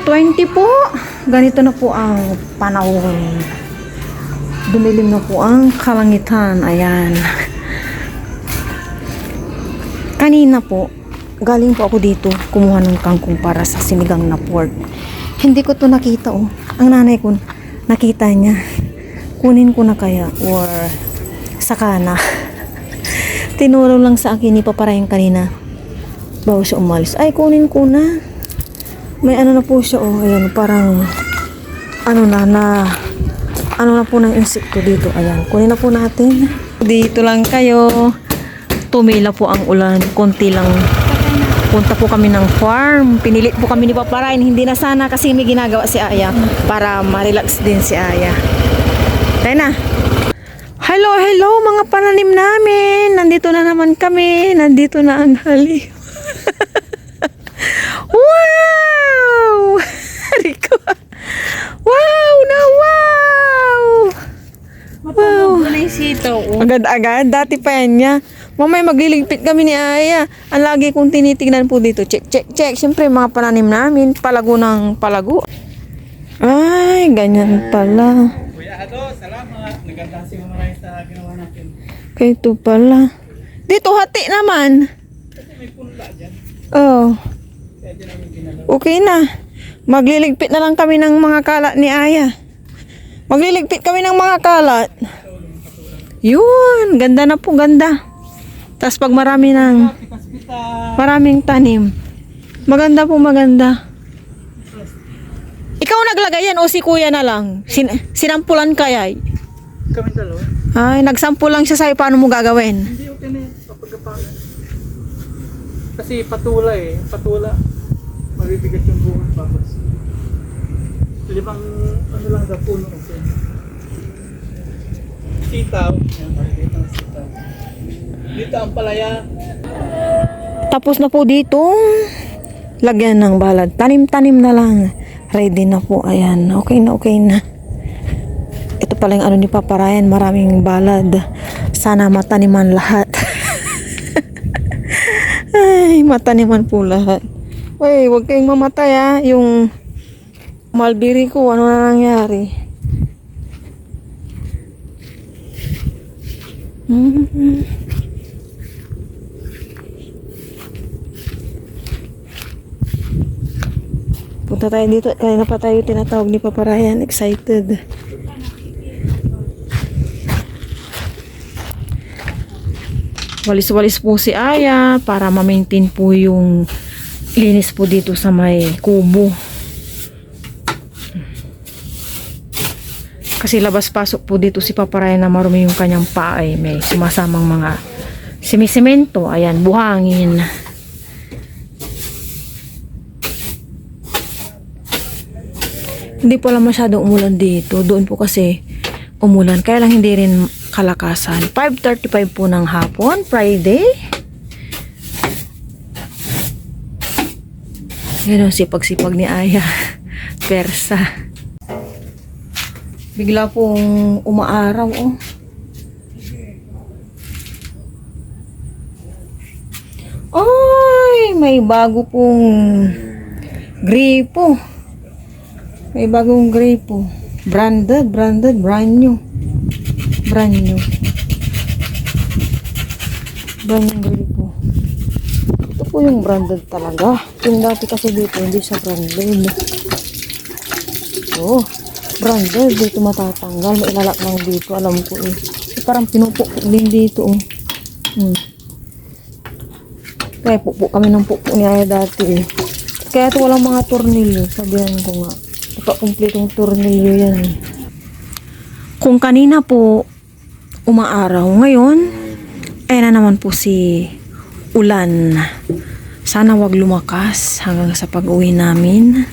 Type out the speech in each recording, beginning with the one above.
4:20 po. Ganito na po ang panahon. Dumilim na po ang kalangitan. Ayan. Kanina po, galing po ako dito kumuha ng kangkong para sa sinigang na pork. Hindi ko to nakita oh. Ang nanay ko nakita niya. Kunin ko na kaya or saka na. Tinuro lang sa akin ni Paparayan kanina bago siya umalis. Ay, kunin ko na. May ano na po siya oh. Ayan, parang ano na po ng insekto dito. Ayan, kunin na po natin. Dito lang kayo. Tumila po ang ulan. Konti lang. Punta po kami ng farm. Pinilit po kami ni Paparayan. Hindi na sana kasi may ginagawa si Aya para ma-relax din si Aya. Tayo na. Hello mga pananim namin. Nandito na naman kami. Nandito na ang hali. Wow! Rico. Wow! Wow! Agad-agad. Dati pa yan niya. Mamay magliligpit kami ni Aya. Ang lagi kong tinitingnan po dito. Check. Siyempre mga pananim namin. Palago ng palago. Ay, ganyan pala. Kuya Ado, salamat. Naganda si Mama Rai sa ginawa natin. Kaya ito pala. Dito hati naman. Kasi may punla dyan. Oh. Kaya dyan namin ginalaw. Okay na. Magliligpit na lang kami ng mga kalat ni Aya. Magliligpit kami ng mga kalat. Yun. Ganda na po. Ganda. Tapos pag maraming tanim. Maganda po. Maganda. Ikaw naglagay yan o si kuya na lang? Sinampulan kaya? Kami dalawa. Ay, nagsample lang siya sa'yo. Paano mo gagawin? Hindi okay na yan. Kapagapangan. Kasi patula eh. Patula. Mabibigat yung bunga. Tapos. Limang ano lang sa puno. Okay. Sitaw. Yan, makikita ng sitaw. Dito ang palaya. Tapos na po dito. Lagyan ng balad. Tanim-tanim na lang. Ready na po. Ayan. Okay na. Ito pala yung ano ni Paparayan. Maraming balad. Sana mataniman lahat. Ay, mataniman po lahat. Uy, huwag kayong mamatay ha. Yung mulberry ko, ano na nangyari? Punta tayo dito. Kanina pa tayo tinatawag ni Paparayan. Excited. Walis-walis po si Aya para ma-maintain po yung linis po dito sa may kubo. Kasi labas-pasok po dito si Paparayan na marumi yung kanyang paa ay may sumasamang mga simisemento. Ayan, buhangin. Hindi pala masyadong umulan dito. Doon po kasi umulan. Kaya lang hindi rin kalakasan. 5:35 po ng hapon. Friday. Yan ang sipag-sipag ni Aya. Persa. Bigla pong umaaraw oh. Ay, may bago pong gripo. May bagong gripo. Branded, brand new. Brand new gripo. Ito po yung branded talaga. Yung dati kasi dito, hindi siya branded. Oh, branded. Dito matatanggal. May ilalak lang dito. Alam ko eh. Parang pinupukpuk din dito oh. Kaya pupuk kami ng pupuk niya dati eh. Kaya ito walang mga tornilyo. Sabihan ko nga. Kumpletong tornilyo yan. Kung kanina po umaaraw, ngayon ay na naman po si ulan. Sana wag lumakas hanggang sa pag-uwi namin.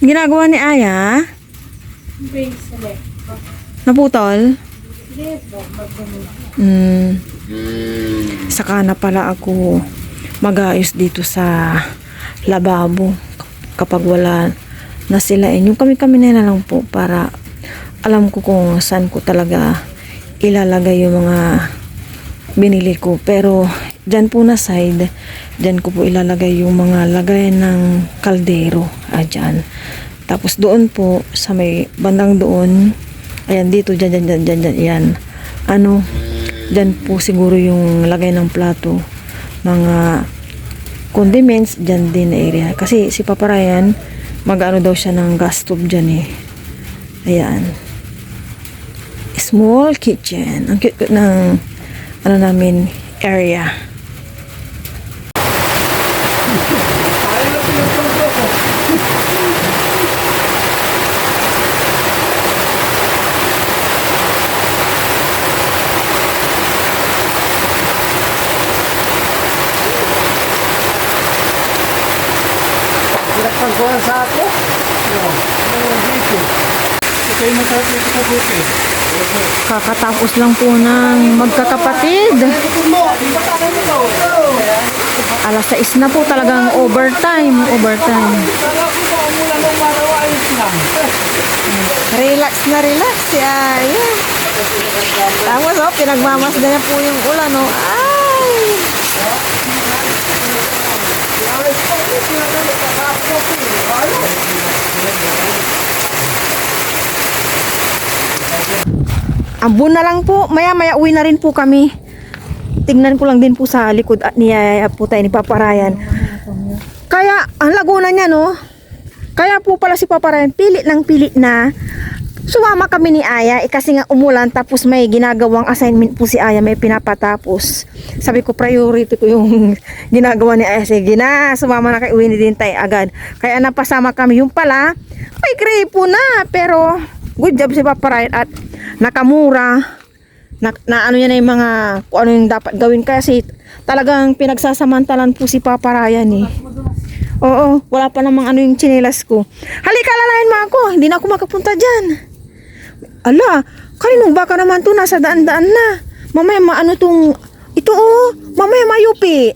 Ginagawa ni Aya? Naputol? Saka na pala ako mag-aayos dito sa lababo kapag wala na sila. Yung kami na lang po para alam ko kung saan ko talaga ilalagay yung mga binili ko. Pero dyan po na side, dyan ko po ilalagay yung mga lagay ng kaldero. Dyan. Tapos doon po, sa may bandang doon, ayan, dito, dyan, yan. Dyan po siguro yung lagay ng plato. Mga condiments, dyan din na area. Kasi si Papa Ryan, mag-ano daw siya ng gas stove dyan eh. Ayan. Small kitchen. Ang cute ng namin area. Pinagpagkuhan sa ako? Dito. Ito yung masarap dito sa buti. Kakatapos lang po ng magkakapatid. Alas 6 na po, talagang overtime. Relax si Aya. Tapos pinagmamasdan niya po yung ulan, no? Ay! Ambon na lang po. Maya uwi na rin po kami. Tingnan ko lang din po sa likod ni Yaya po tayo ni Papa Ryan. Kaya, ang Laguna niya, no? Kaya po pala si Papa Ryan, pilit na sumama kami ni Aya. Kasi nga umulan, tapos may ginagawang assignment po si Aya, may pinapatapos. Sabi ko, priority ko yung ginagawa ni Aya. Sige na, sumama na kay uwi ni din tayo agad. Kaya napasama kami. Yung pala, may gripo na. Pero, good job si Papa Ryan at nakamura. Na ano yan na yung mga kung ano yung dapat gawin kasi talagang pinagsasamantalan po si Papa Ryan eh. Oo, wala pa namang ano yung tsinelas ko. Halika, lalayan mo ako, hindi na ako makapunta dyan. Ala, kaninong baka naman to, nasa daan-daan na. Mamaya maano tong, ito oh, mamaya mayupi.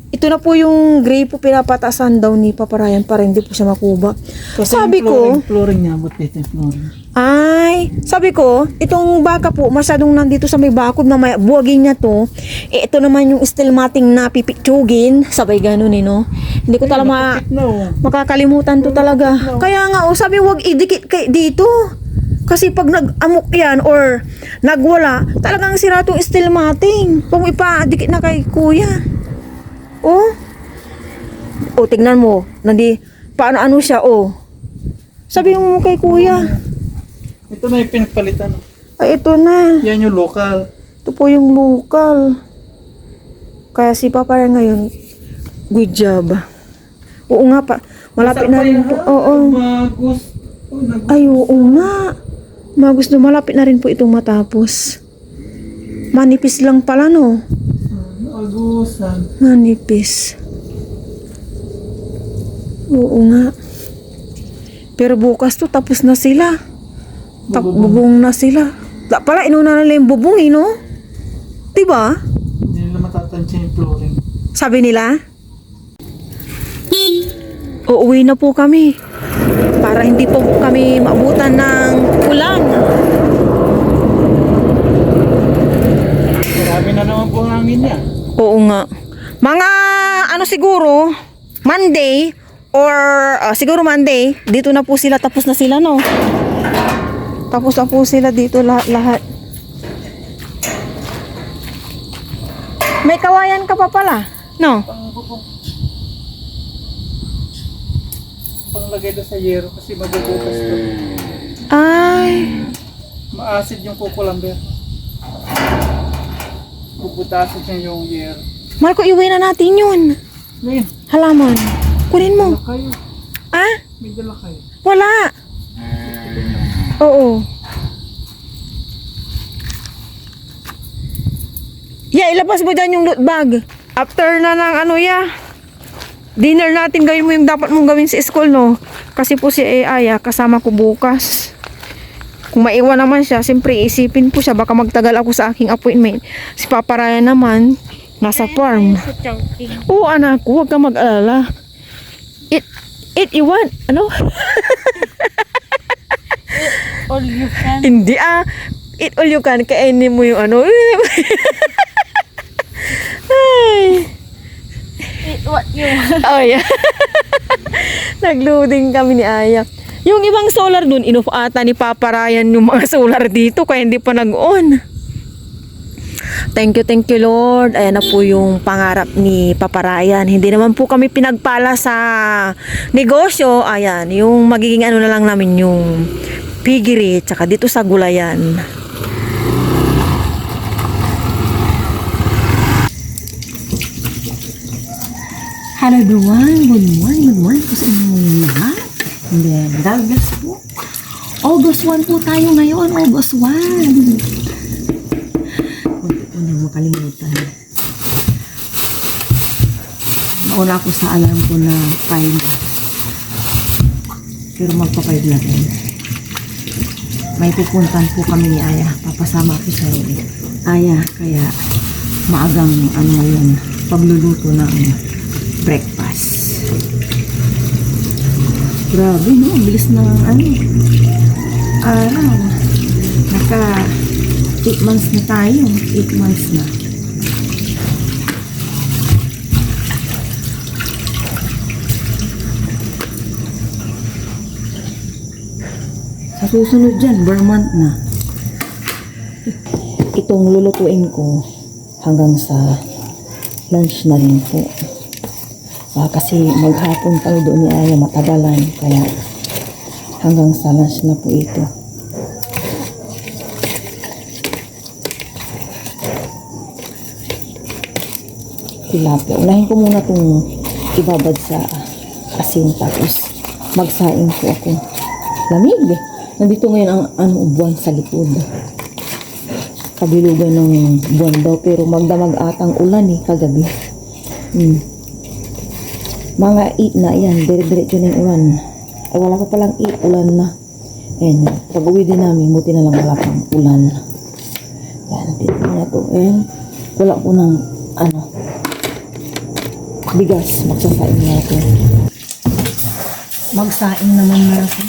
Ito na po yung gray po pinapatasan daw ni Papa Ryan para hindi po siya makuba. Kasi Sabi ko, flooring niya, but ito yung flooring. ay, sabi ko, itong baka po, masyadong nandito sa may bakod na may buwagin niya to. Ito naman yung steel matting na pipitsugin. Sabay ganun eh, no? Hindi ko talaga makakalimutan to talaga. Kaya nga, sabi wag idikit kay dito. Kasi pag nag-amok yan or nagwala, talagang sira tong steel matting. Kung ipadikit na kay kuya. Oh, tignan mo. Paano siya, oh. Sabi mo kay kuya. Ito na yung pinagpalitan. Ay, ito na. Yan yung local. Ito po yung local. Kaya si Papa Ryan ngayon, good job. Oo nga pa. Malapit na rin po. Oo. Magus. Ay, oo nga. Magusto, malapit na rin po itong matapos. Manipis lang pala, no? Agusan. Manipis. Oo nga. Pero bukas to, tapos na sila. Bubong na sila. Pala, inuna nila yung bubong, no? Diba? Hindi nila matatansya yung flooring. Sabi nila? Uuwi na po kami. Para hindi po kami maabutan ng ulan. Marami na naman po ang hangin niya. Oo nga. Mga ano siguro, Monday or siguro Monday, dito na po sila, tapos na sila, no? Tapos na po sila dito lahat. May kawayan ka pa pala, no? Panglagay doon sa yero kasi mabubukas ko. Ay, Maasid yung kukulamber. Bubutasin niya yung yero. Marco, iuwi na natin yun. Ngayon, Halaman. Kunin mo. dala kayo. Ah? May dala kayo. Wala. Oo. Yeah, ilabas mo dyan yung loot bag. After na ng dinner natin, gawin mo yung dapat mong gawin sa school, no? Kasi po si Aya, kasama ko bukas. Kung maiwan naman siya, siyempre isipin po siya, baka magtagal ako sa aking appointment. Si Papa Ryan naman, nasa farm. Oo, anak ko, huwag ka mag-alala. Eat you want, ano? All you can. Hindi eat all you can, kainin mo yung ano. Ay, Eat what you want. Oh, yeah. Nag-loading kami ni Aya. Yung ibang solar dun, inoff ata ni Papa Ryan yung mga solar dito kaya hindi pa nag-on. Thank you Lord. Ayan na po yung pangarap ni Papa Ryan. Hindi naman po kami pinagpala sa negosyo. Ayan, yung magiging ano na lang namin yung piggery, tsaka dito sa gulayan. Hello everyone, good morning po sa inyong lahat. And then, God bless po. August 1 po tayo ngayon, August 1. Huwag po nang makalimutan. Nauna ko sa alarm ko na 5. Pero magpa-5 lang din. May pupuntan po kami ni Aya. Papasama ako sa Aya. Kaya maagang ano yun, pagluluto ng breakfast. Grabe no, ang bilis ng ano. Araw. Naka 8 months na tayo. 8 months na. Sa susunod dyan, Vermont na. Itong lulutuin ko hanggang sa lunch na rin po. Kasi maghapon tayo doon ni Aya matagalan. Kaya hanggang sa lunch na po ito. Tilapia. Unahin ko muna itong ibabad sa asin tapos magsaing po ako. Lamig eh. Nandito ngayon ang buwan sa likod. Kabilugan ng buwan daw pero magdamag atang ulan eh kagabi. Mga 8 na yan. Dire-diretso na yung ulan. Ay wala pa palang 8 ulan na. Ayan. Pag-uwi din namin buti na lang wala pang ulan. Ayan. Dito na to. Ayan. Wala ko ng bigas. Magsasaing natin. Magsaing naman natin.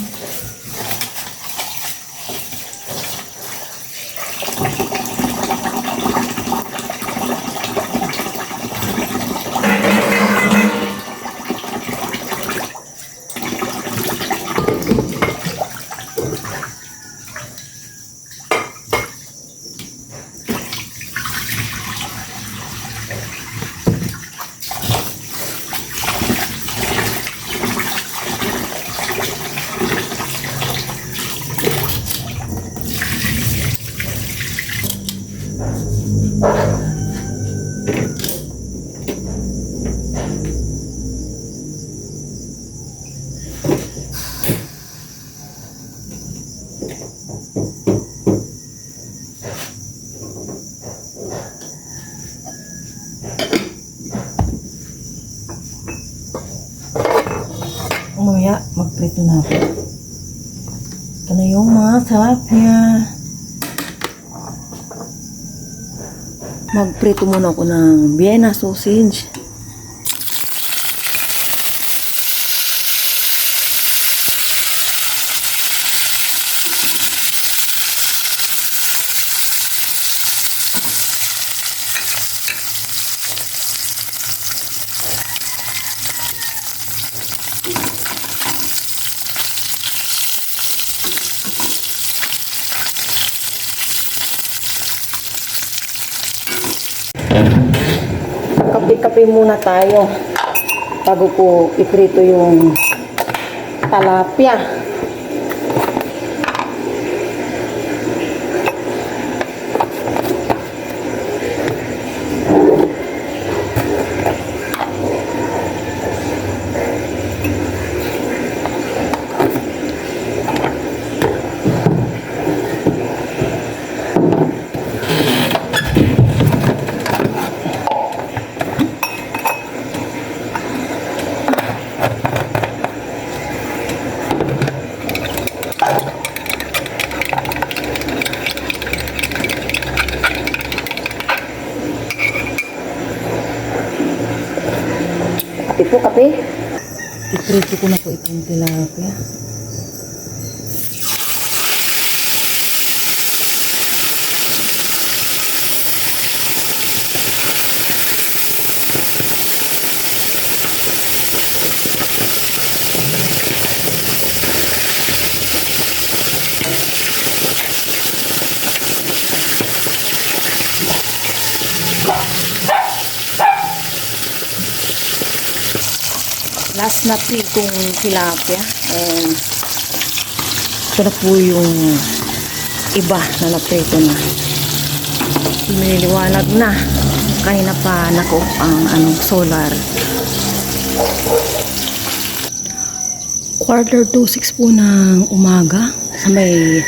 Umaya, magprito na ako. Ito na yung masarap niya. Magprito muna ako ng Vienna sausage. Kape-kape muna tayo bago ko iprito yung talapia. Kape po, kape. Iprito ko na po itong tilapia. last na pritong tilapia. And ito na po yung iba na naprito na. Nililiwanag na. Kanina pa nako ang solar. 5:45 po ng umaga. Sa may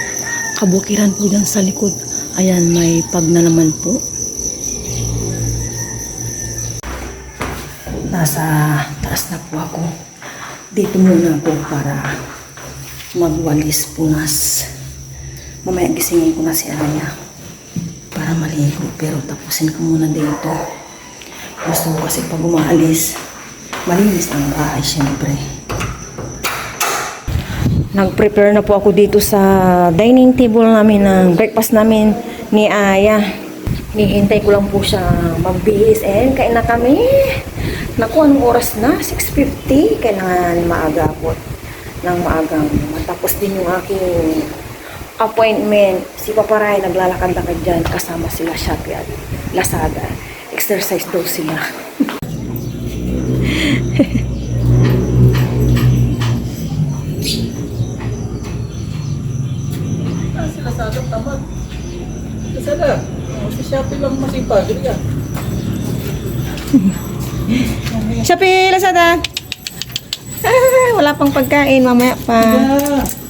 kabukiran po dyan sa likod. Ayan, may pag na naman po. Nasa taas na po ako. Dito muna po para magwalis punas. Mamaya gisingin ko na si Aya para maligo. Pero tapusin ko muna dito. Gusto ko kasi pag umaalis, malinis ang bahay syempre. Nag-prepare na po ako dito sa dining table namin ng breakfast namin ni Aya. Nihintay ko lang po siya magbihis. And kain na kami. Naku, anong oras na? 6:50. Kailangan maaga po. Nang maagang matapos din yung aking appointment. Si Paparay naglalakad-lakad dyan. Kasama sila Shopee at Lazada. Exercise daw sila. Si Lazada, tamad. Lazada, si Shopee lang masipag. Dili ka. Shopee, Lazada! Wala pang pagkain. Mamaya pa.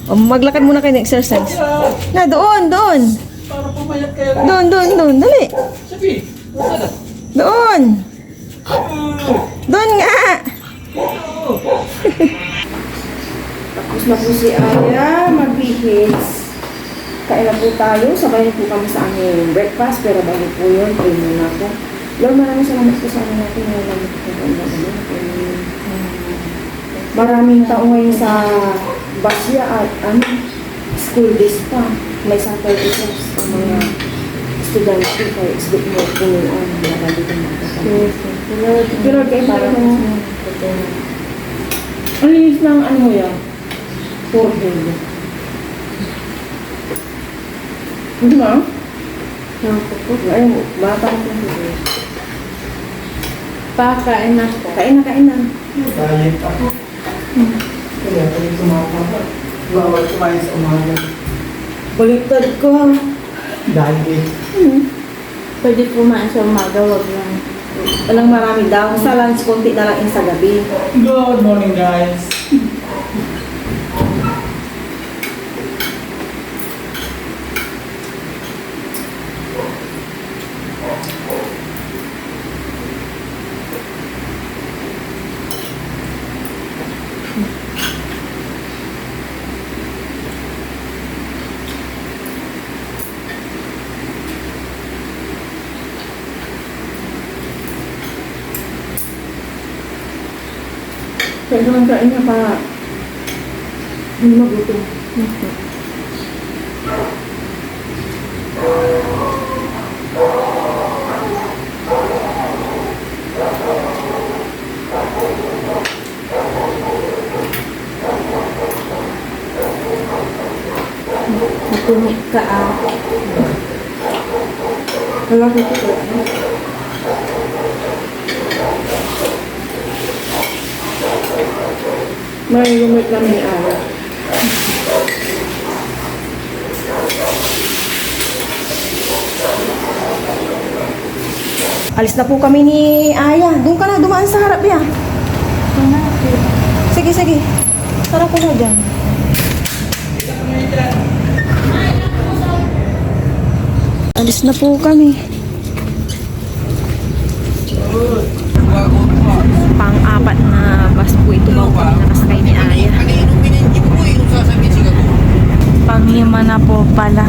O, maglakad muna kayo ng exercise. Na, doon. Para pumayat kayo. Doon. Dali. Shopee, Lazada. Doon. Doon nga. Tapos na po si Aya magbihis. Kain na po tayo. Sabay na po kami sa aming breakfast. Pero bago po yun, kain muna po. Lord, maraming salamat po sa amin natin. Maraming tao ngayon sa Basya at school days pa. May Saturday class ang mga estudyante. Kaya expect mo po yung dito pero kayo para mo. Ang linis ng ano mo yan? Forehead. Hindi ba? Ay, bata ko po. Pakain na po. Kain na. Diet ako. Kaya pwede tumama. Bawal kumain sa umaga. Baliktad ko. Diet. Pwede kumain sa umaga, wag lang. Walang marami daw. Sa lunch, konti na lang yung sa gabi. Good morning, guys. Kaya naman kain niya para hindi magutom. Matumik ka Wala ko ito. May roommate namin ni Ara. Alis na po kami ni Aya. Doon ka na, dumaan sa harap niya. Sige. Sarap ko na dyan. Alis na po kami. Pang-apat na bus po ito bago kami nakasakay ni Aya. Panglima na po pala.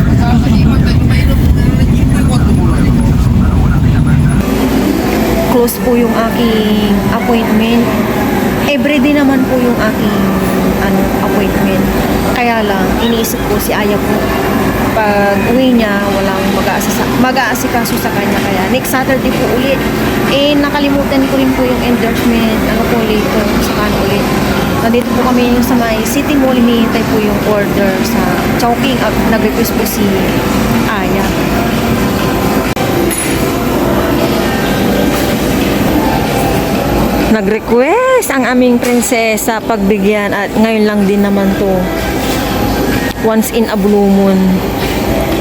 Close po yung aking appointment. Everyday naman po yung aking appointment. Kaya lang, iniisip ko si Aya po. Pag uwi niya, walang mag-aasikaso sa kanya. Kaya next Saturday po ulit. Nakalimutan ko rin po yung endorsement. Po later, saka ulit. Nandito po kami sa may City Mall. Hinihintay po yung order sa Chowking. Nag-request po si Aya. Nag-request ang aming prinsesa pagbigyan at ngayon lang din naman to. Once in a blue moon.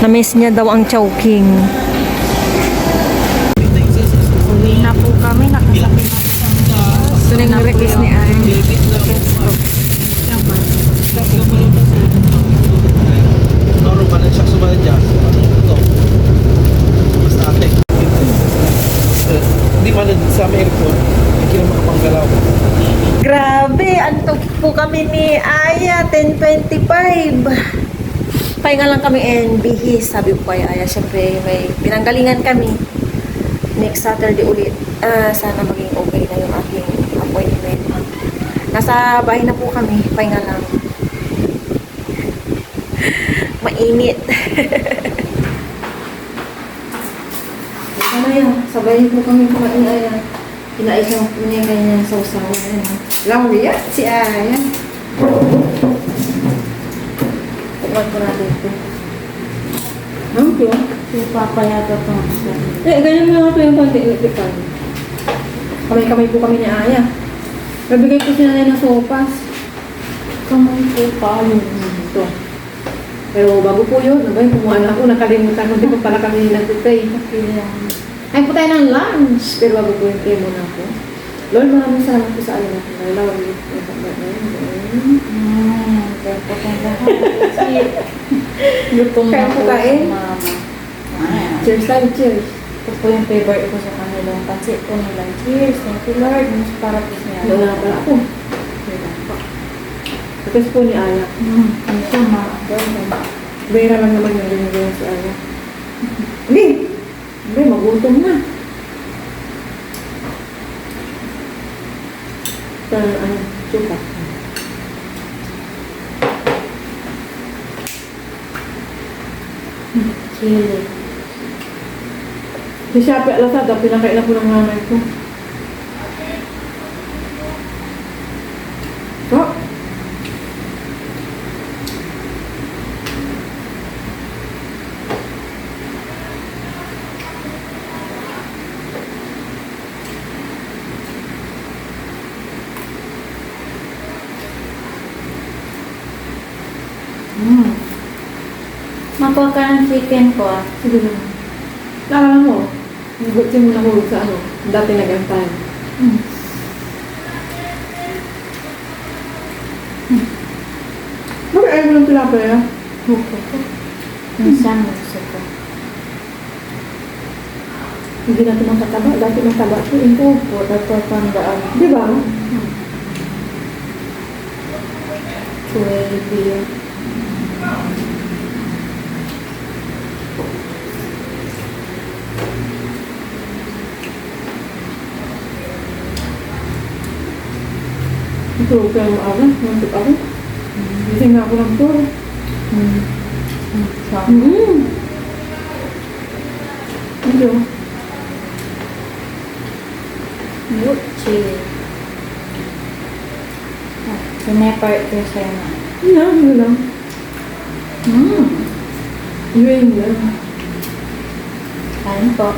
Na-miss niya daw ang Chowking. Uwi na po kami. Nakasakit na po kami. Ito na yung request ni Ay. Noro ba na siya sumalit dyan? Ito. Basta ate. Hindi man sa airport, hindi na makapanggalaw. Grabe, antok po kami ni Aya, 10:25. Pahinga lang kami and bihis, sabi ko kay Aya. Siyempre, may pinanggalingan kami. Next Saturday ulit. Sana maging okay na yung aking appointment. Nasa bahay na po kami, pahinga lang. Mainit. Ano yan? Sabayin po kami kumain, Aya. Kinais lang po niya ganyan sa usawa. Lauria, si Aya. Huwag ko natin ito. Ano ito? Si Papa yata itong isa. Ganyan mo lang ito yung konti. Kamay-kamay po kami ni Aya. Nabigay ko sila ng sopas. Kamay po pa. Ito. Pero bago po yun, nabay, kumuha na ako, nakalimutan ko, hindi ko pala kami nag-pray. Ay po tayo ng lunch. Pero bago po yung pray muna ako. Lord, maraming salamat po sa alam natin. Lord, Kaya po kayong lahat. Kasi gutom Kaya na po po kain? si Mama. Ayan. cheers tayo, cheers. Ito po yung favorite ko sa kanilang pansit po nila. Cheers! Thank you, Lord. Mas para po siya. Wala pala ako. Tapos po ni Aya. Ito, Ma. Bera lang naman yung ginagawa si Aya. Hindi! Hindi, magutom na. Sa ano, suka. Chili. Si Shopee Lazada, pinakain ako ng nanay ko. Oh! Makuha ka ng chicken ko ah. Sige na. Naalala mo, nagbutin mo na hulog sa ano, dati nag-antay. Bakit ayaw mo ng tilapia? Huko ko. Minsan gusto ko. Hindi natin makataba, dati mataba ito eh. Huko, tatapandaan. Di ba? 12 yun. Ito, kaya mo ako, masip ako. Gising na ako ng tour. Ito. Good chili. Sinepart ko sa'yo na. Ano lang. Yun lang. Kain po.